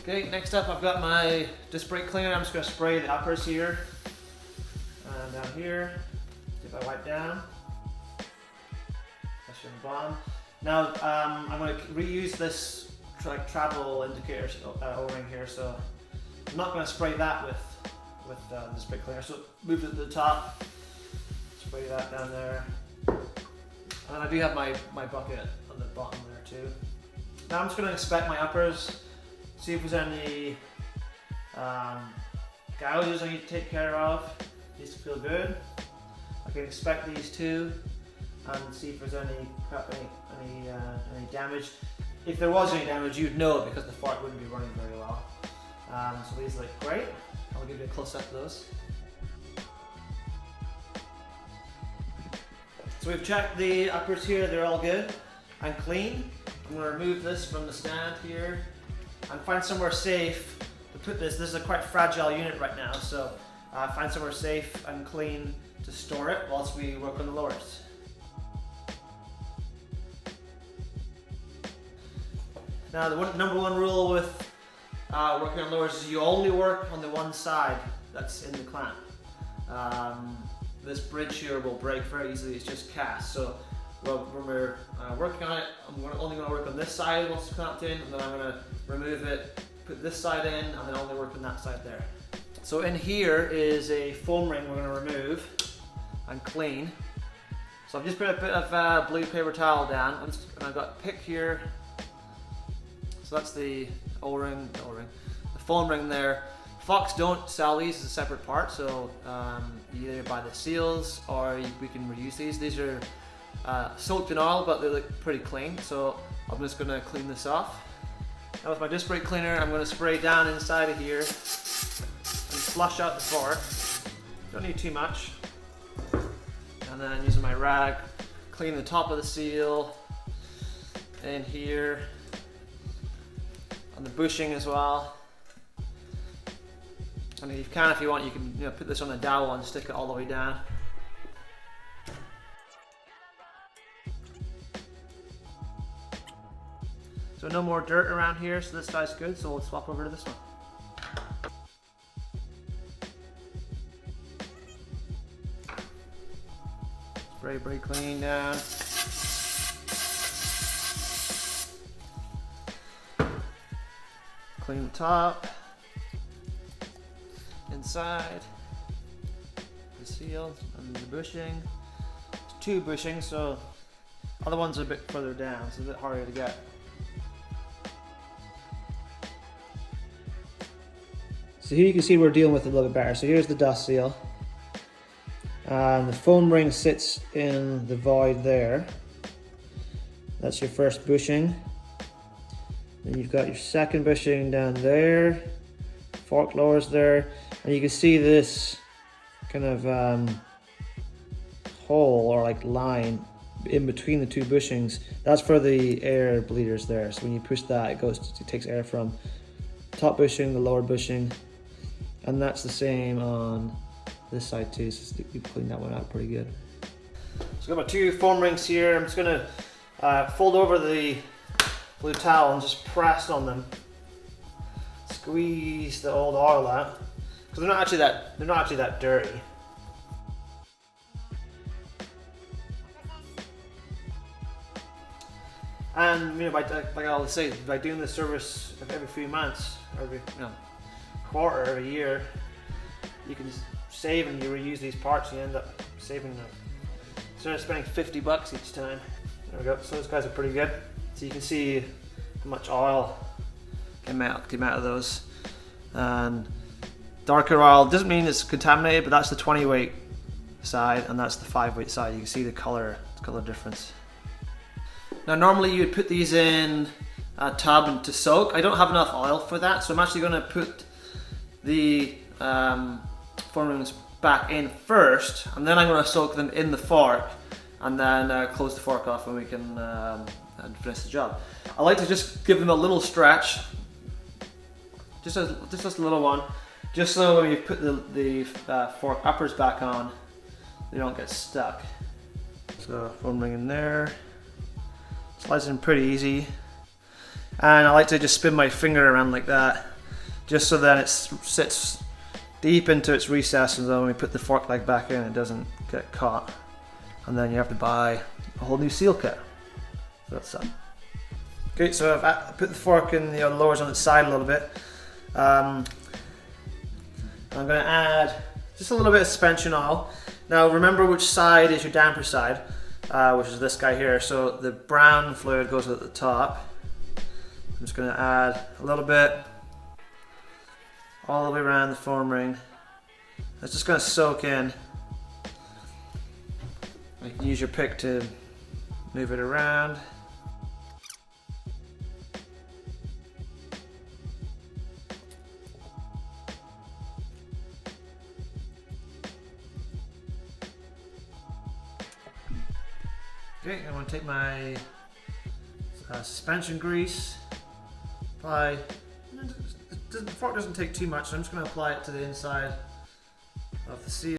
Okay, next up I've got my disc brake cleaner. I'm just going to spray the uppers here and down here. If I wipe down, that's your bottom. Now I'm going to reuse this travel indicator O-ring here, so I'm not going to spray that with the disc brake cleaner. So move it to the top, spray that down there, and I do have my bucket on the bottom there too. Now I'm just going to inspect my uppers. See if there's any gouges I need to take care of. These feel good. I can inspect these two and see if there's any damage. If there was any damage, you'd know it because the fork wouldn't be running very well. So these look great. I'll give you a close up of those. So we've checked the uppers here. They're all good and clean. I'm going to remove this from the stand here and find somewhere safe to put this. This is a quite fragile unit right now, so find somewhere safe and clean to store it whilst we work on the lowers. Now the number one rule with working on lowers is you only work on the one side that's in the clamp. This bridge here will break very easily, it's just cast. So when we're working on it, I'm only going to work on this side once it's clamped in, and then I'm going to remove it, put this side in, and then only work on that side there. So in here is a foam ring we're going to remove and clean. So I've just put a bit of blue paper towel down, and I've got a pick here. So that's the O-ring, the foam ring there. Fox don't sell these as a separate part, so you either buy the seals or we can reuse these. These are soaked in oil, but they look pretty clean, so I'm just going to clean this off. Now with my disc brake cleaner, I'm going to spray down inside of here and flush out the fork. Don't need too much. And then using my rag, clean the top of the seal, in here, on the bushing as well. And if you want, you can put this on a dowel and stick it all the way down. So no more dirt around here, so this guy's good, so we'll swap over to this one. Spray brake clean down. Clean the top. Inside. The seal and the bushing. It's two bushings, so other ones are a bit further down, so it's a bit harder to get. So here you can see we're dealing with it a little bit better. So here's the dust seal. And the foam ring sits in the void there. That's your first bushing. Then you've got your second bushing down there. Fork lowers there. And you can see this kind of hole or like line in between the two bushings. That's for the air bleeders there. So when you push that, it takes air from top bushing, the lower bushing. And that's the same on this side too, so we've cleaned that one out pretty good. So I've got my two foam rings here. I'm just going to fold over the blue towel and just press on them. Squeeze the old oil out, because they're not actually that dirty. And like I always say, by doing this service every few months, or every quarter, every year, you can save and you reuse these parts. You end up saving them. Instead of spending $50 each time. There we go. So those guys are pretty good. So you can see how much oil came out of those. And darker oil doesn't mean it's contaminated, but that's the 20 weight side and that's the 5 weight side. You can see the color difference. Now normally you would put these in a tub to soak. I don't have enough oil for that, so I'm actually going to put the foam rings back in first, and then I'm going to soak them in the fork, and then close the fork off, and we can finish the job. I like to just give them a little stretch, just a little one, just so when you put the fork uppers back on, they don't get stuck. So foam ring in there, slides in pretty easy, and I like to just spin my finger around like that just so that it sits deep into its recess, and then when we put the fork leg back in, it doesn't get caught. And then you have to buy a whole new seal kit. So that's that. Okay, so I've put the fork in the lowers on its side a little bit. I'm going to add just a little bit of suspension oil. Now remember which side is your damper side, which is this guy here. So the brown fluid goes at the top. I'm just going to add a little bit all the way around the foam ring. It's just going to soak in. You can use your pick to move it around. Okay, I'm going to take my suspension grease, apply. The fork doesn't take too much, so I'm just going to apply it to the inside of the seal.